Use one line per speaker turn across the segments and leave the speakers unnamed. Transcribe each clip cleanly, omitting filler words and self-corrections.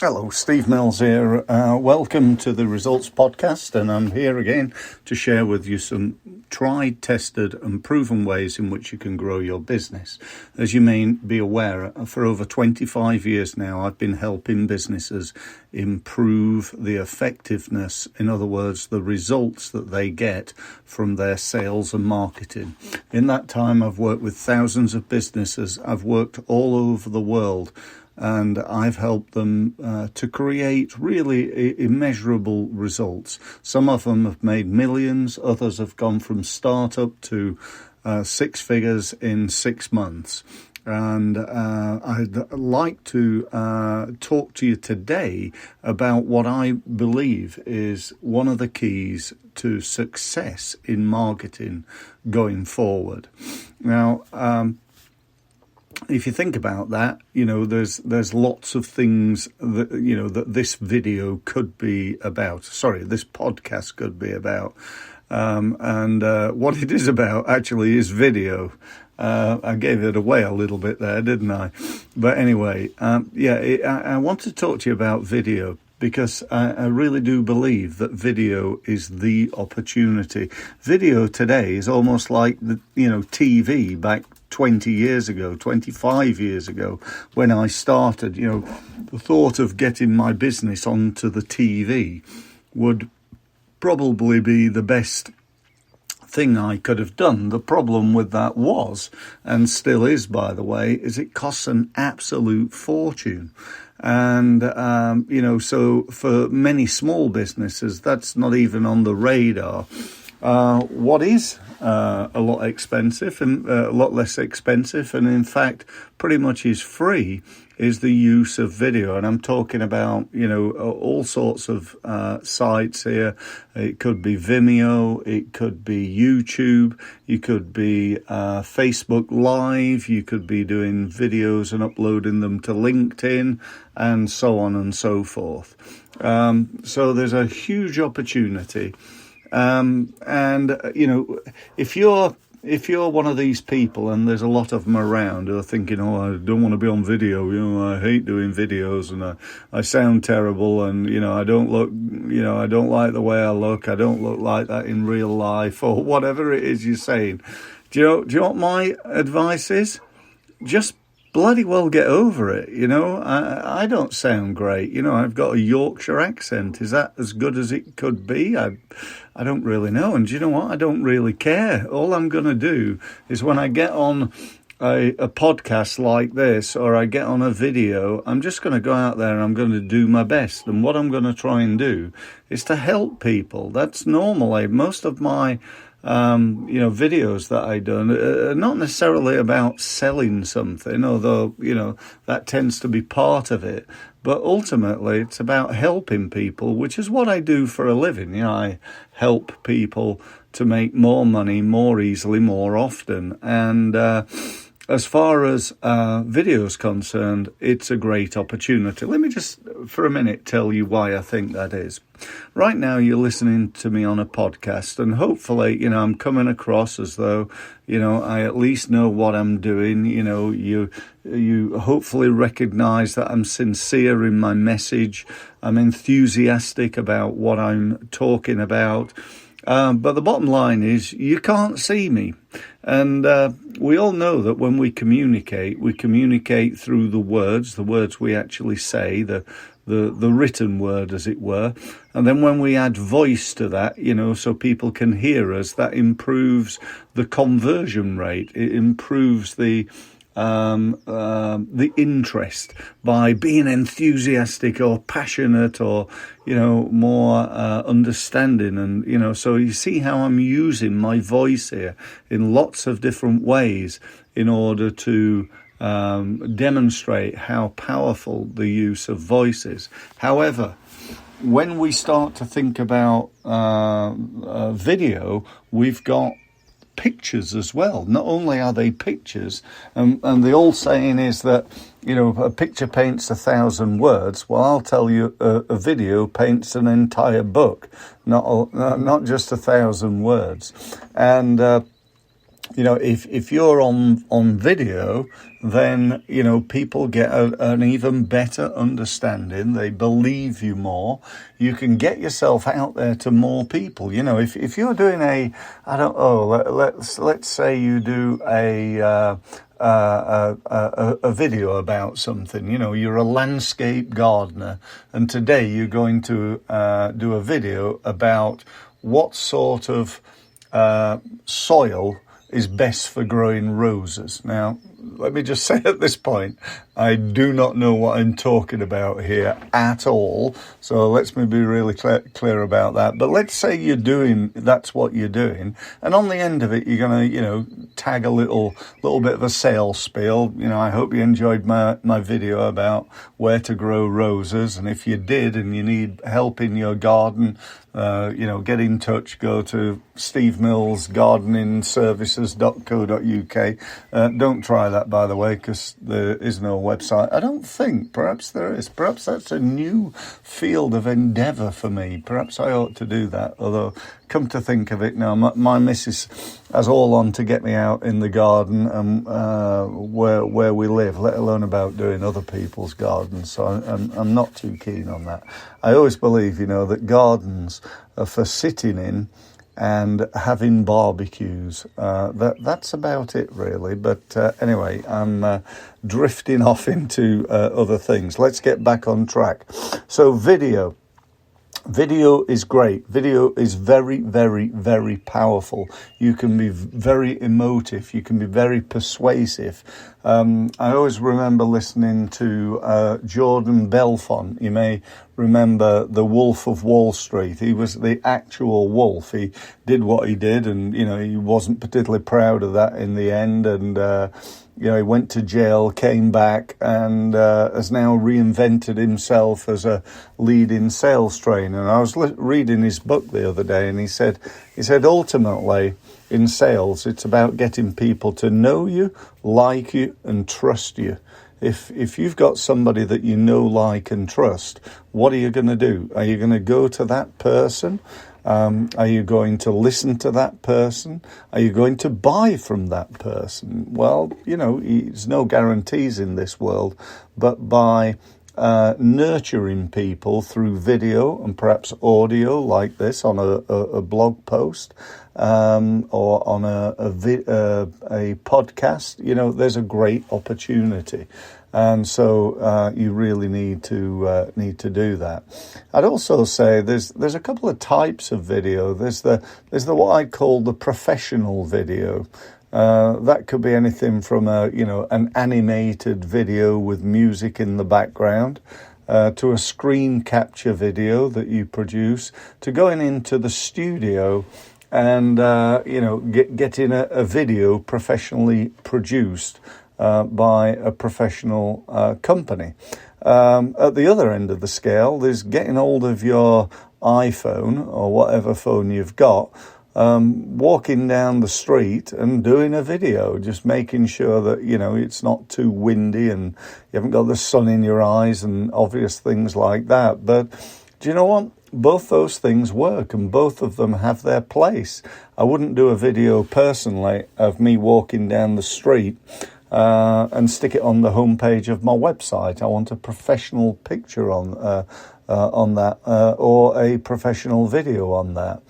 Hello, Steve Mills here. Welcome to the Results Podcast, and I'm here again to share with you some tried, tested and proven ways in which you can grow your business. As you may be aware, for over 25 years now, I've been helping businesses improve the effectiveness, in other words, the results that they get from their sales and marketing. In that time, I've worked with thousands of businesses. I've worked all over the world, and I've helped them to create really immeasurable results. Some of them have made millions, others have gone from startup to six figures in 6 months. And I'd like to talk to you today about what I believe is one of the keys to success in marketing going forward. Now, if you think about that, there's lots of things that, that this video could be about. Sorry, this podcast could be about. And what it is about actually is video. I gave it away a little bit there, didn't I? But anyway, I want to talk to you about video, because I really do believe that video is the opportunity. Video today is almost like TV back 20 years ago, 25 years ago, when I started. The thought of getting my business onto the TV would probably be the best thing I could have done. The problem with that was, and still is, by the way, is it costs an absolute fortune. And, so for many small businesses, that's not even on the radar. What is a lot expensive and a lot less expensive, and in fact pretty much is free, is the use of video. And I'm talking about, all sorts of sites here. It could be Vimeo, it could be YouTube, you could be Facebook Live, you could be doing videos and uploading them to LinkedIn, and so on and so forth. So there's a huge opportunity. If you're one of these people, and there's a lot of them around who are thinking, I don't want to be on video, I hate doing videos, and I sound terrible, and, I don't look, I don't like the way I look, I don't look like that in real life, or whatever it is you're saying. Do you know what my advice is? Just bloody well get over it. I don't sound great. I've got a Yorkshire accent. Is that as good as it could be? I don't really know. And do you know what? I don't really care. All I'm going to do is when I get on a podcast like this, or I get on a video, I'm just going to go out there and I'm going to do my best. And what I'm going to try and do is to help people. That's normally most of my videos that I done are not necessarily about selling something, although, that tends to be part of it. But ultimately, it's about helping people, which is what I do for a living. I help people to make more money more easily, more often. And as far as video is concerned, it's a great opportunity. Let me just, for a minute, tell you why I think that is. Right now, you're listening to me on a podcast, and hopefully, I'm coming across as though, I at least know what I'm doing. You hopefully recognize that I'm sincere in my message. I'm enthusiastic about what I'm talking about. But the bottom line is you can't see me. And we all know that when we communicate through the words we actually say, the written word, as it were. And then when we add voice to that, so people can hear us, that improves the conversion rate. It improves the interest by being enthusiastic or passionate or, more understanding. And, so you see how I'm using my voice here in lots of different ways in order to demonstrate how powerful the use of voice is. However, when we start to think about video, we've got pictures as well. Not only are they pictures, and the old saying is that, a picture paints 1,000 words. Well, I'll tell you, a video paints an entire book, not just 1,000 words. And if you're on video, then, people get an even better understanding. They believe you more. You can get yourself out there to more people. If you're doing let's say you do a video about something. You're a landscape gardener, and today you're going to do a video about what sort of soil is best for growing roses. Now, let me just say at this point, I do not know what I'm talking about here at all. So let's me be really clear about that. But let's say that's what you're doing. And on the end of it, you're going to, tag a little bit of a sales spiel. I hope you enjoyed my video about where to grow roses. And if you did and you need help in your garden, get in touch. Go to stevemillsgardeningservices.co.uk. Don't try that, by the way, because there is no website. I don't think. Perhaps there is. Perhaps that's a new field of endeavour for me. Perhaps I ought to do that. Although, come to think of it now, my missus has all on to get me out in the garden and where we live, let alone about doing other people's gardens. So I'm not too keen on that. I always believe, that gardens are for sitting in and having barbecues. That's about it, really. But anyway, I'm drifting off into other things. Let's get back on track. So video. Video is great. Video is very, very, very powerful. You can be very emotive. You can be very persuasive. I always remember listening to Jordan Belfont. You may remember the Wolf of Wall Street. He was the actual wolf. He did what he did, and he wasn't particularly proud of that in the end. And he went to jail, came back, and has now reinvented himself as a leading sales trainer. And I was reading his book the other day, and he said ultimately in sales, it's about getting people to know you, like you, and trust you. If you've got somebody that you know, like, and trust, what are you going to do? Are you going to go to that person? Are you going to listen to that person? Are you going to buy from that person? Well, there's no guarantees in this world, but by nurturing people through video and perhaps audio like this on a blog post or on a podcast, there's a great opportunity. And so you really need to do that. I'd also say there's a couple of types of video. There's the what I call the professional video. That could be anything from an animated video with music in the background, to a screen capture video that you produce, to going into the studio and getting a video professionally produced by a professional company. At the other end of the scale, there's getting hold of your iPhone or whatever phone you've got, walking down the street and doing a video, just making sure that, it's not too windy and you haven't got the sun in your eyes and obvious things like that. But do you know what? Both those things work and both of them have their place. I wouldn't do a video personally of me walking down the street and stick it on the homepage of my website. I want a professional picture on that or a professional video on that.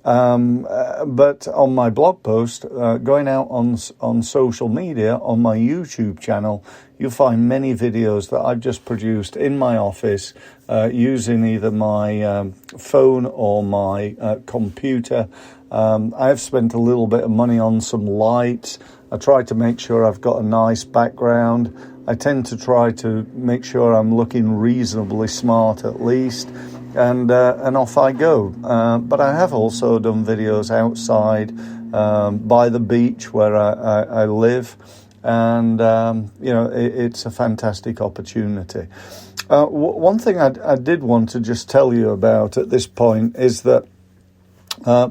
But on my blog post, going out on social media, on my YouTube channel, you'll find many videos that I've just produced in my office using either my phone or my computer. I have spent a little bit of money on some lights. I try to make sure I've got a nice background. I tend to try to make sure I'm looking reasonably smart at least. And off I go. But I have also done videos outside by the beach where I live. And, it's a fantastic opportunity. One thing I did want to just tell you about at this point is that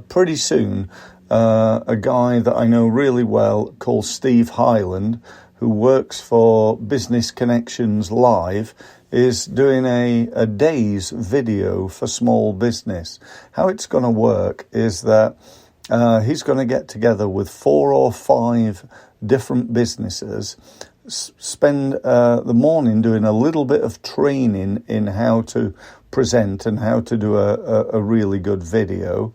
pretty soon a guy that I know really well called Steve Hyland, who works for Business Connections Live, is doing a day's video for small business. How it's going to work is that he's going to get together with 4 or 5 different businesses, spend the morning doing a little bit of training in how to present and how to do a really good video,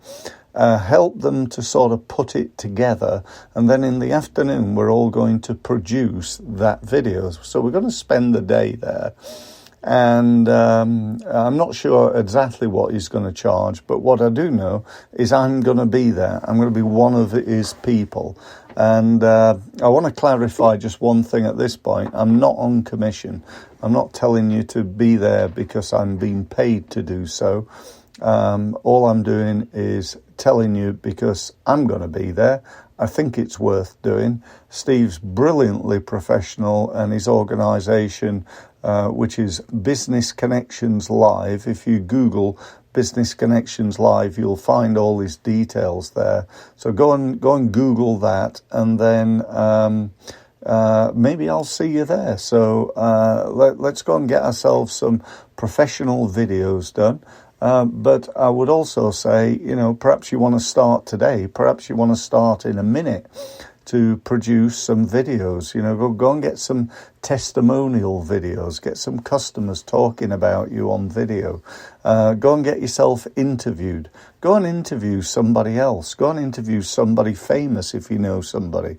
help them to sort of put it together, and then in the afternoon we're all going to produce that video. So we're going to spend the day there. And I'm not sure exactly what he's going to charge, but what I do know is I'm going to be there. I'm going to be one of his people. And I want to clarify just one thing at this point. I'm not on commission. I'm not telling you to be there because I'm being paid to do so. All I'm doing is telling you because I'm going to be there. I think it's worth doing. Steve's brilliantly professional, and his organisation, which is Business Connections Live. If you Google Business Connections Live, you'll find all his details there. So go and Google that, and then maybe I'll see you there. So let's go and get ourselves some professional videos done. But I would also say, perhaps you want to start today. Perhaps you want to start in a minute to produce some videos. Go and get some testimonial videos. Get some customers talking about you on video. Go and get yourself interviewed. Go and interview somebody else. Go and interview somebody famous if you know somebody.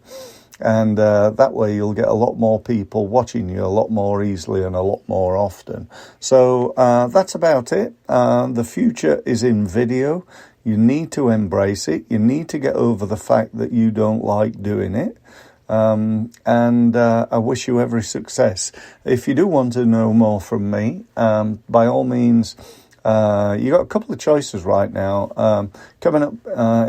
And that way you'll get a lot more people watching you a lot more easily and a lot more often. So that's about it. The future is in video. You need to embrace it. You need to get over the fact that you don't like doing it. And I wish you every success. If you do want to know more from me, by all means, you got a couple of choices right now. Coming up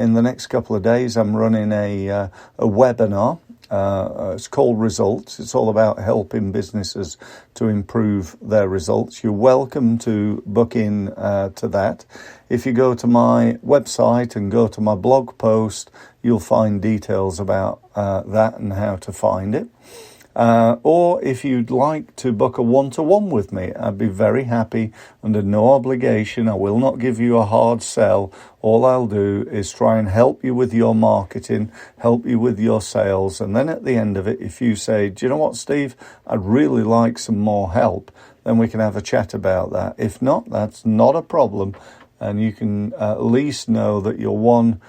in the next couple of days, I'm running a webinar. It's called Results. It's all about helping businesses to improve their results. You're welcome to book in to that. If you go to my website and go to my blog post, you'll find details about that and how to find it. Or if you'd like to book a one-to-one with me, I'd be very happy, under no obligation. I will not give you a hard sell. All I'll do is try and help you with your marketing, help you with your sales. And then at the end of it, if you say, do you know what, Steve, I'd really like some more help, then we can have a chat about that. If not, that's not a problem. And you can at least know that your one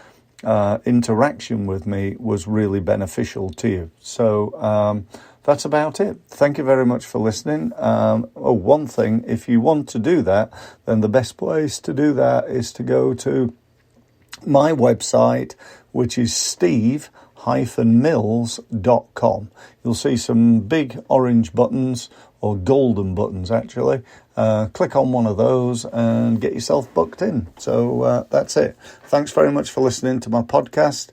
interaction with me was really beneficial to you. So that's about it. Thank you very much for listening. One thing, if you want to do that, then the best place to do that is to go to my website, which is steve-mills.com. You'll see some big orange buttons, or golden buttons actually. Click on one of those and get yourself booked in. So that's it. Thanks very much for listening to my podcast.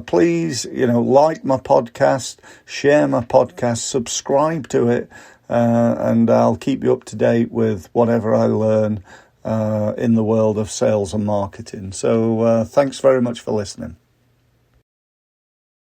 Please, like my podcast, share my podcast, subscribe to it, and I'll keep you up to date with whatever I learn in the world of sales and marketing. So thanks very much for listening.